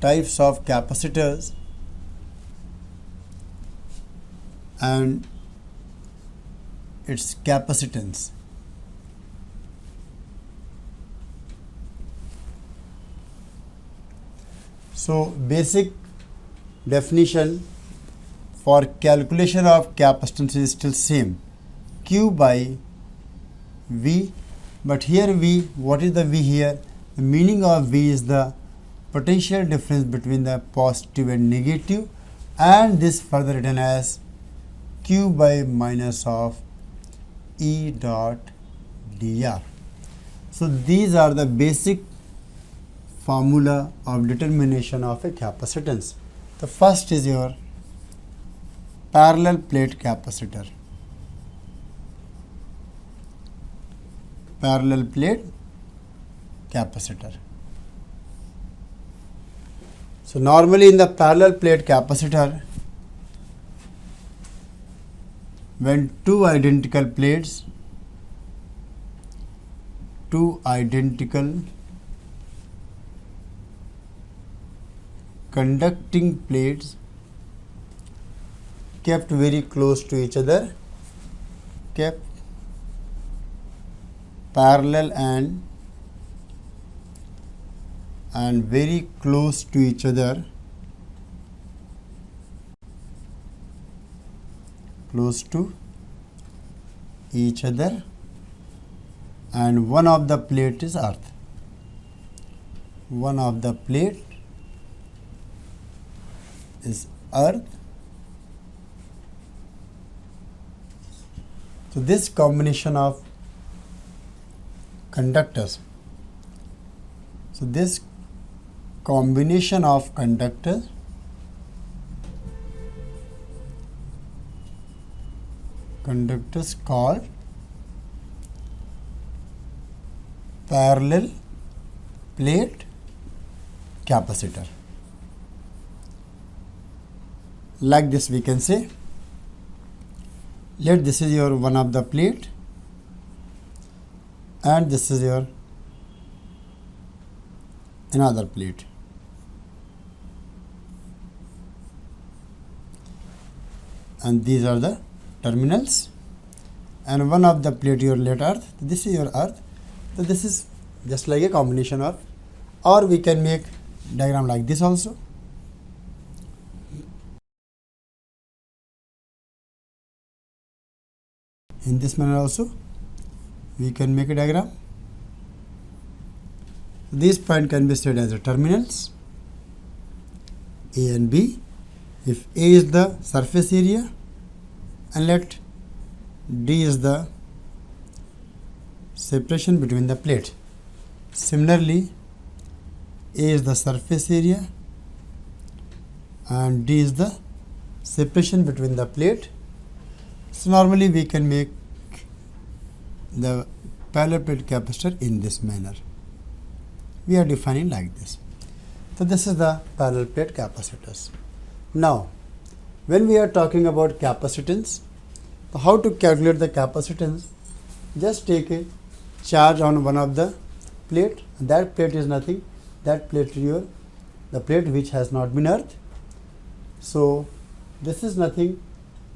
types of capacitors and its capacitance. So basic definition for calculation of capacitance is still same, Q by V, but here V, what is the V here? The meaning of V is the potential difference between the positive and negative, and this further written as Q by minus of E dot dr. So these are the basic formula of determination of a capacitance. The first is your parallel plate capacitor. Parallel plate capacitor. So normally in the parallel plate capacitor, when two identical conducting plates kept very close to each other, kept parallel and very close to each other, and one of the plate is earth. One of the plate is earth. So this combination of conductors, conductors called parallel plate capacitor. Like this we can say, let this is your one of the plate and this is your another plate. And these are the terminals, and one of the plate your let earth, this is your earth. So this is just like a combination of, or we can make diagram like this also. In this manner also we can make a diagram. This point can be said as the terminals A and B. If A is the surface area and let D is the separation between the plates. Similarly, A is the surface area and D is the separation between the plate. So normally we can make the parallel plate capacitor in this manner. We are defining like this. So this is the parallel plate capacitors. Now, when we are talking about capacitance, how to calculate the capacitance? Just take a charge on one of the plate. That plate is nothing. That plate is the plate which has not been earthed. So this is nothing.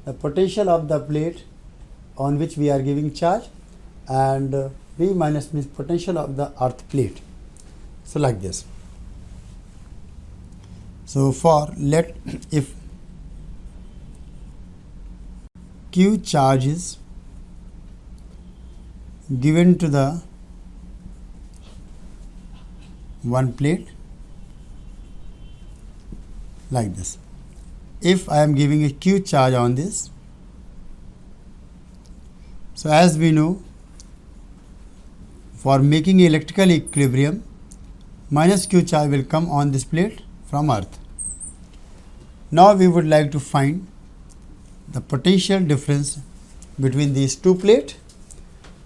The potential of the plate on which we are giving charge, and V minus means potential of the earth plate. So like this. So for let if Q charge is given to the one plate like this. If I am giving a Q charge on this, so as we know, for making electrical equilibrium, minus Q charge will come on this plate from earth. Now we would like to find the potential difference between these two plates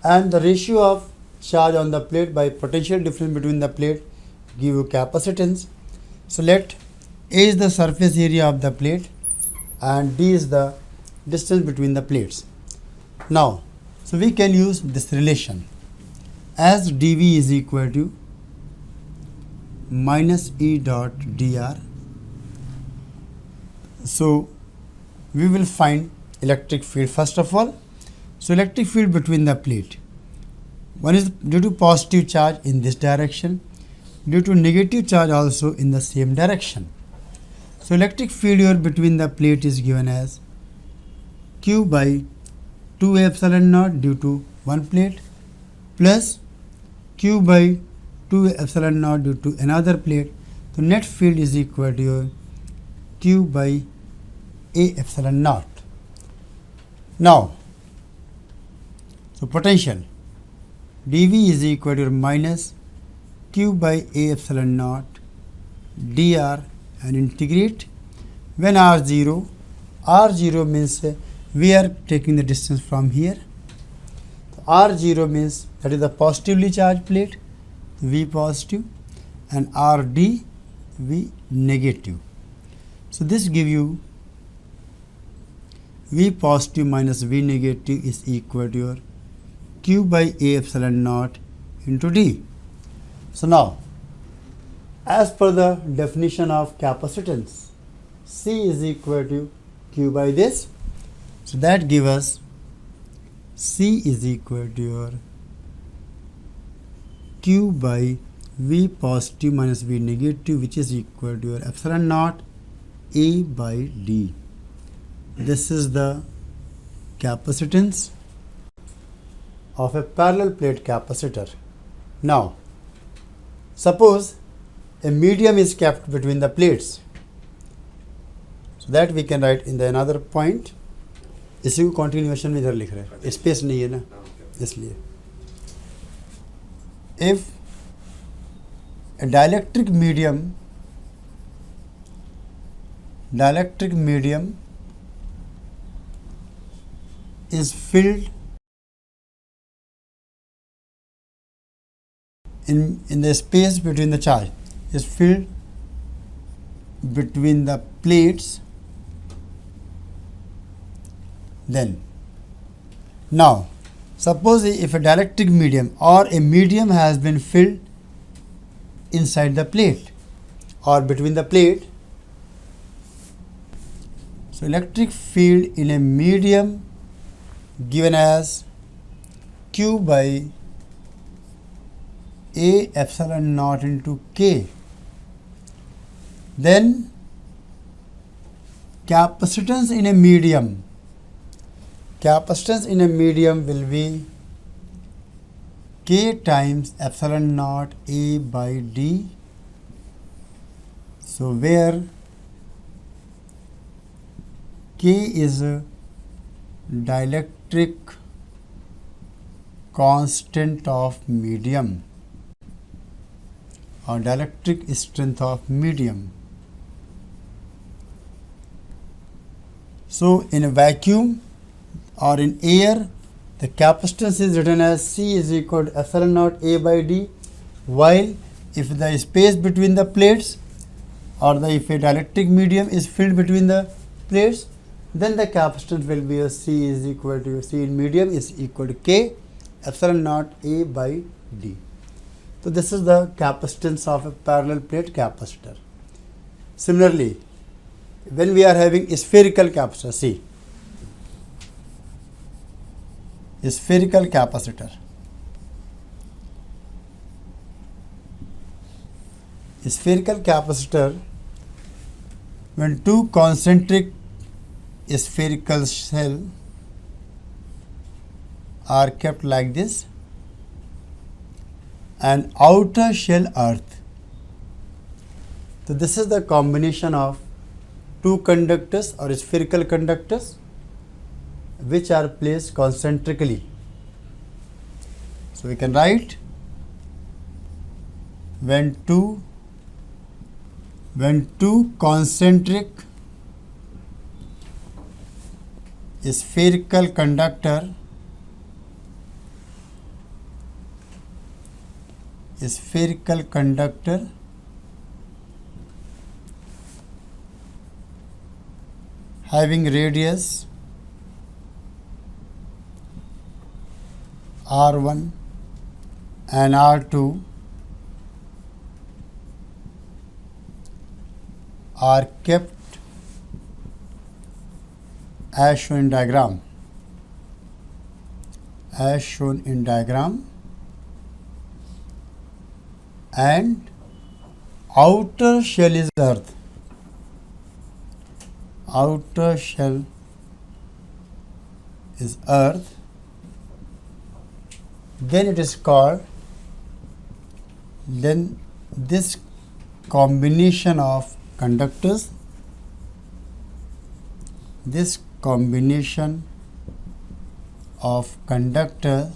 and the ratio of charge on the plate by potential difference between the plate give you capacitance. So let A is the surface area of the plate and D is the distance between the plates. Now, so we can use this relation as dV is equal to minus E dot dr. So we will find electric field first of all. So electric field between the plate. One is due to positive charge in this direction, due to negative charge also in the same direction. So electric field here between the plate is given as Q by 2 epsilon naught due to one plate plus Q by 2 epsilon naught due to another plate. So net field is equal to your Q by A epsilon naught. Now, so potential dV is equal to minus Q by A epsilon naught dr and integrate when R0 means we are taking the distance from here. R0 means that is the positively charged plate, V positive, and RD, V negative. So this give you V positive minus V negative is equal to your Q by A epsilon naught into D. So now, as per the definition of capacitance, C is equal to Q by this. So that gives us C is equal to your Q by V positive minus V negative, which is equal to your epsilon naught A by D. This is the capacitance of a parallel plate capacitor. Now, suppose a medium is kept between the plates, so that we can write in the another point. इसी को continuation में इधर लिख रहे हैं, space नहीं है ना, इसलिए if a dielectric medium is filled in the space between the charge, is filled between the plates, then now suppose if a dielectric medium or a medium has been filled inside the plate or between the plate, so electric field in a medium given as Q by A epsilon naught into K, then capacitance in a medium will be K times epsilon naught A by D. So where K is a dielectric constant of medium or dielectric strength of medium. So in a vacuum or in air, the capacitance is written as C is equal to epsilon naught A by D, while if the space between the plates or if a dielectric medium is filled between the plates, then the capacitance will be a C is equal to C in medium is equal to K epsilon naught A by D. So this is the capacitance of a parallel plate capacitor. Similarly, when we are having a spherical capacitor, see, a spherical capacitor. A spherical capacitor, when two concentric spherical cells are kept like this and outer shell earth. So this is the combination of two conductors or spherical conductors which are placed concentrically. So we can write when two concentric spherical conductor having radius R1 and R2 are kept as shown in diagram. As shown in diagram, and outer shell is earth. Outer shell is earth. Then it is called, then this combination of conductors, this combination of conductor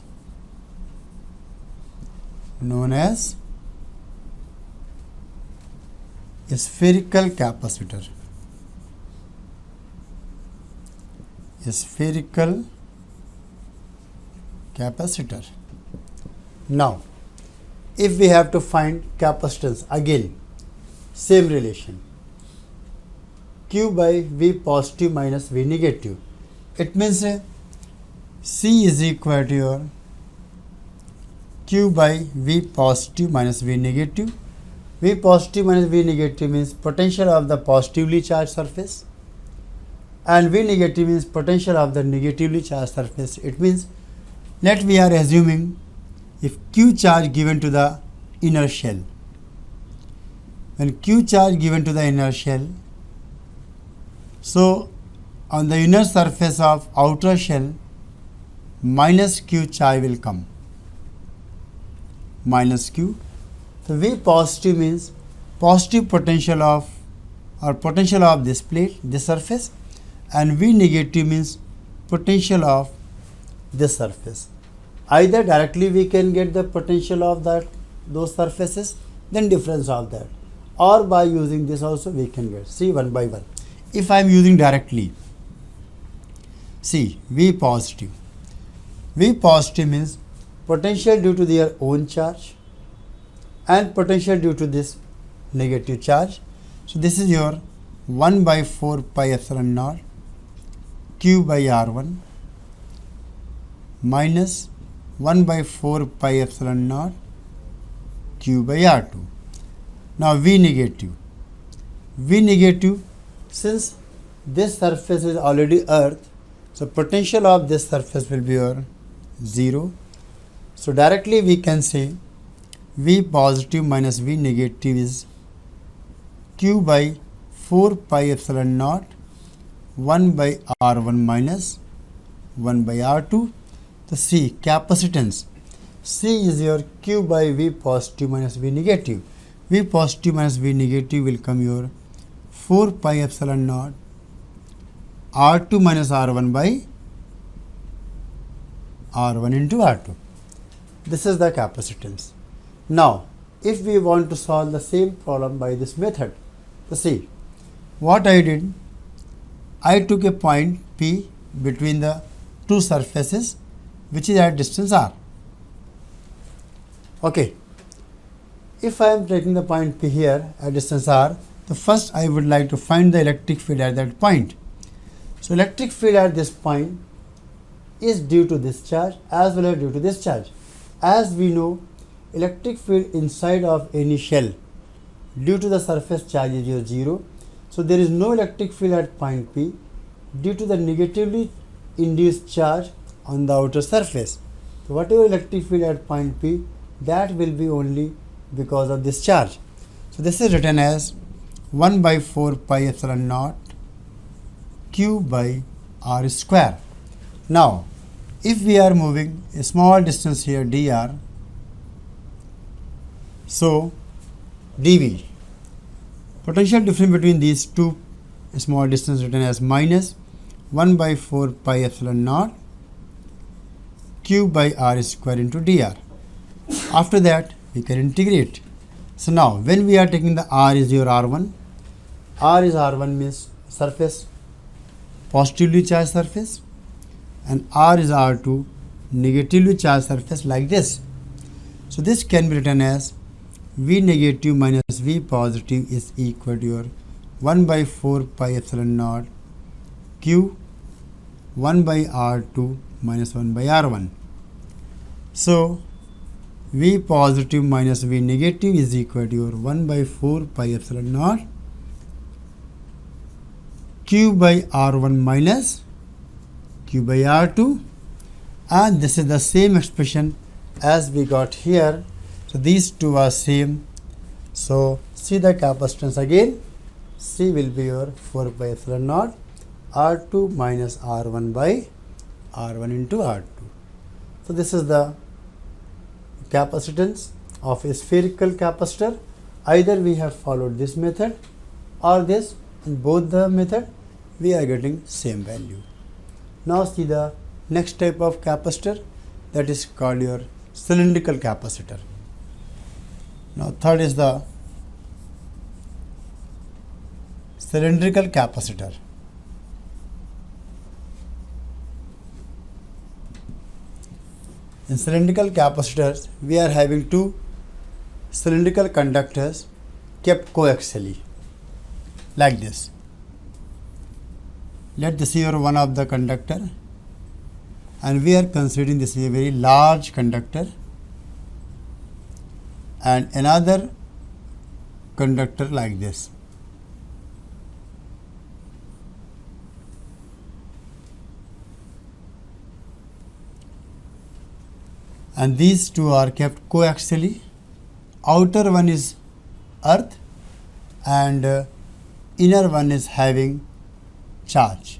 known as spherical capacitor. Spherical capacitor. Now, if we have to find capacitance, again same relation, Q by V positive minus V negative. It means C is equal to your Q by V positive minus V negative. V positive minus V negative means potential of the positively charged surface, and V negative means potential of the negatively charged surface. It means, let we are assuming if Q charge given to the inner shell, when Q charge given to the inner shell, so on the inner surface of outer shell minus Q charge will come, minus Q. So V positive means positive potential of or potential of this plate, this surface, and V negative means potential of this surface. Either directly we can get the potential of those surfaces, then difference of that, or by using this also we can get. See one by one. If I am using directly, see V positive. V positive means potential due to their own charge and potential due to this negative charge. So this is your 1 by 4 pi epsilon naught Q by R1 minus 1 by 4 pi epsilon naught Q by R2. Now V negative. V negative, since this surface is already earth, so potential of this surface will be your 0. So directly we can say V positive minus V negative is Q by 4 pi epsilon naught 1 by R1 minus 1 by R2. So C, capacitance. C is your Q by V positive minus V negative. V positive minus V negative will come your 4 pi epsilon naught R2 minus R1 by R1 into R2. This is the capacitance. Now, if we want to solve the same problem by this method, so see, what I did, I took a point P between the two surfaces which is at distance R. Okay. If I am taking the point P here at distance R, the first I would like to find the electric field at that point. So electric field at this point is due to this charge as well as due to this charge. As we know, electric field inside of any shell due to the surface charge is 0. So there is no electric field at point P due to the negatively induced charge on the outer surface. So whatever electric field at point P, that will be only because of this charge. So this is written as 1 by 4 pi epsilon naught Q by R square. Now, if we are moving a small distance here dr, so dV, potential difference between these two small distance written as minus 1 by 4 pi epsilon naught Q by R square into dr. After that, we can integrate. So now, when we are taking the R is your R1, R is R1 means surface, positively charged surface, and R is R2, negatively charged surface, like this. So this can be written as V negative minus V positive is equal to your 1 by 4 pi epsilon naught Q 1 by R2 minus 1 by R1. So V positive minus V negative is equal to your 1 by 4 pi epsilon naught Q by R1 minus Q by R2, and this is the same expression as we got here. So these two are same. So see the capacitance again. C will be your 4 pi epsilon naught R2 minus R1 by R1 into R2. So this is the capacitance of a spherical capacitor. Either we have followed this method or this. In both the method we are getting same value. Now see the next type of capacitor, that is called your cylindrical capacitor. Now third is the cylindrical capacitor. In cylindrical capacitors we are having two cylindrical conductors kept coaxially like this. Let this be your one of the conductor, and we are considering this is a very large conductor, and another conductor like this. And these two are kept coaxially. Outer one is earth and inner one is having charge.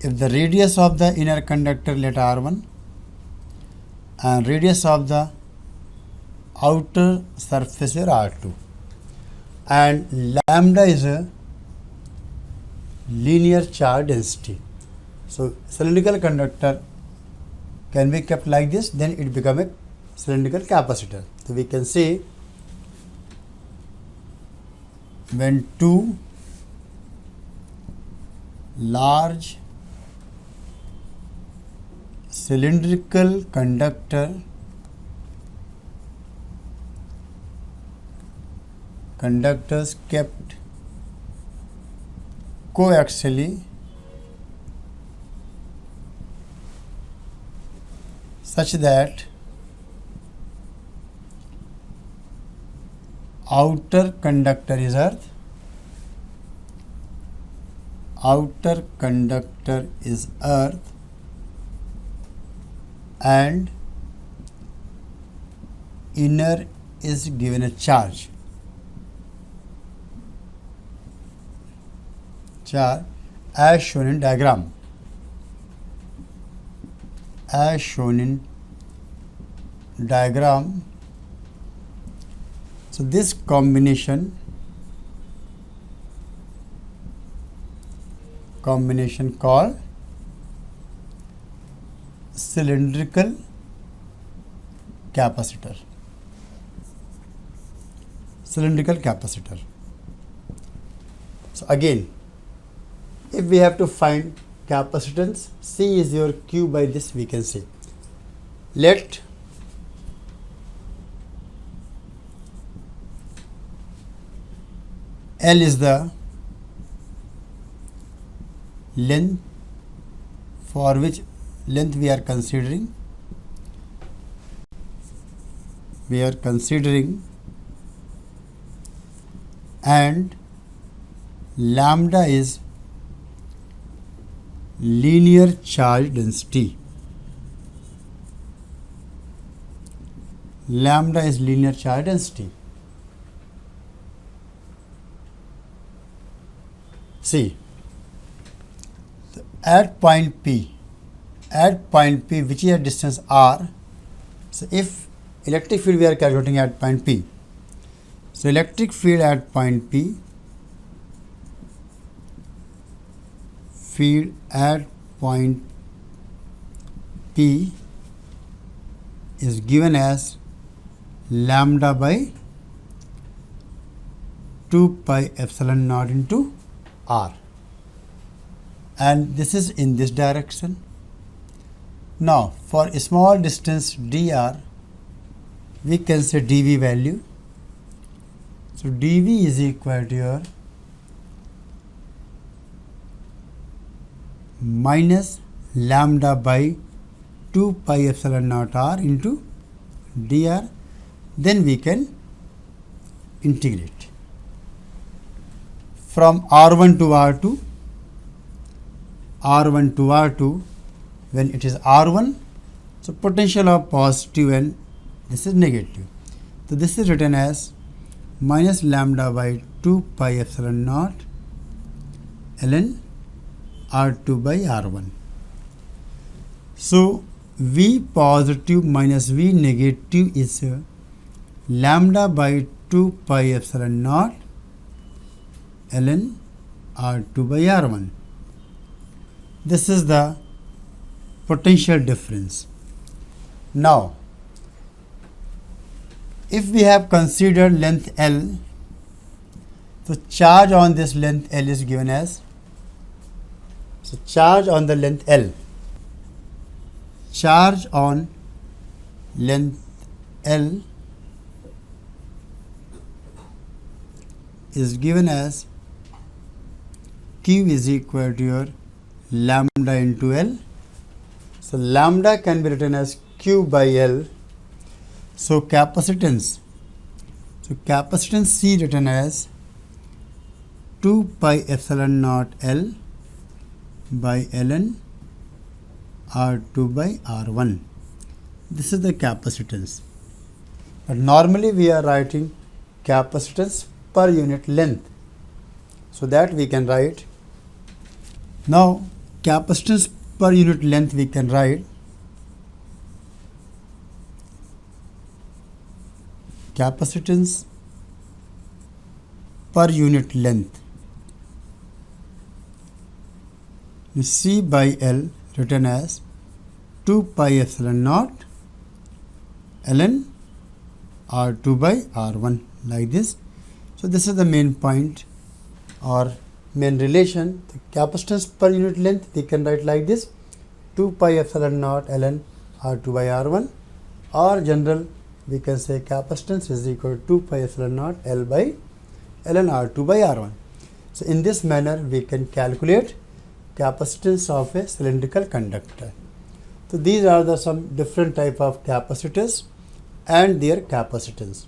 If the radius of the inner conductor, let R1, and radius of the outer surface is R2, and lambda is a linear charge density. So cylindrical conductor can be kept like this, then it become a cylindrical capacitor. So we can say when two large cylindrical conductors kept coaxially such that outer conductor is earth, and inner is given a charge as shown in diagram. So this combination called cylindrical capacitor. So again, if we have to find capacitance, C is your Q by this, we can say. Let L is the length for which length we are considering. And lambda is linear charge density. See, at point P, which is a distance r. So if electric field we are calculating at point P, so electric field at point P, is given as lambda by 2 pi epsilon naught into r, and this is in this direction. Now for a small distance dr, we can say dV value. So dV is equal to your minus lambda by 2 pi epsilon naught r into dr. Then we can integrate from R1 to R2, R1 to R2. When it is R1, so potential of positive and this is negative. So this is written as minus lambda by 2 pi epsilon naught ln R2 by R1. So V positive minus V negative is lambda by 2 pi epsilon naught ln R2 by R1. This is the potential difference. Now, if we have considered length L, so charge on this length L is given as, so charge on the length L, charge on length L is given as Q is equal to your lambda into L. So lambda can be written as Q by L. So capacitance C written as 2 pi epsilon naught L by ln R2 by R1. This is the capacitance. But normally we are writing capacitance per unit length. So that we can write. Now capacitance per unit length we can write capacitance per unit length C by L written as 2 pi epsilon naught ln R2 by R1 like this. So this is the main point or main relation. The capacitance per unit length we can write like this, 2 pi epsilon naught ln R2 by R1, or general we can say capacitance is equal to 2 pi epsilon naught L by ln R2 by R1. So in this manner we can calculate capacitance of a cylindrical conductor. So these are the some different type of capacitors and their capacitance.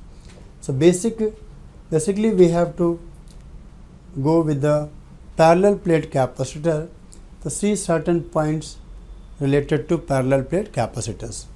So basically we have to go with the parallel plate capacitor to see certain points related to parallel plate capacitors.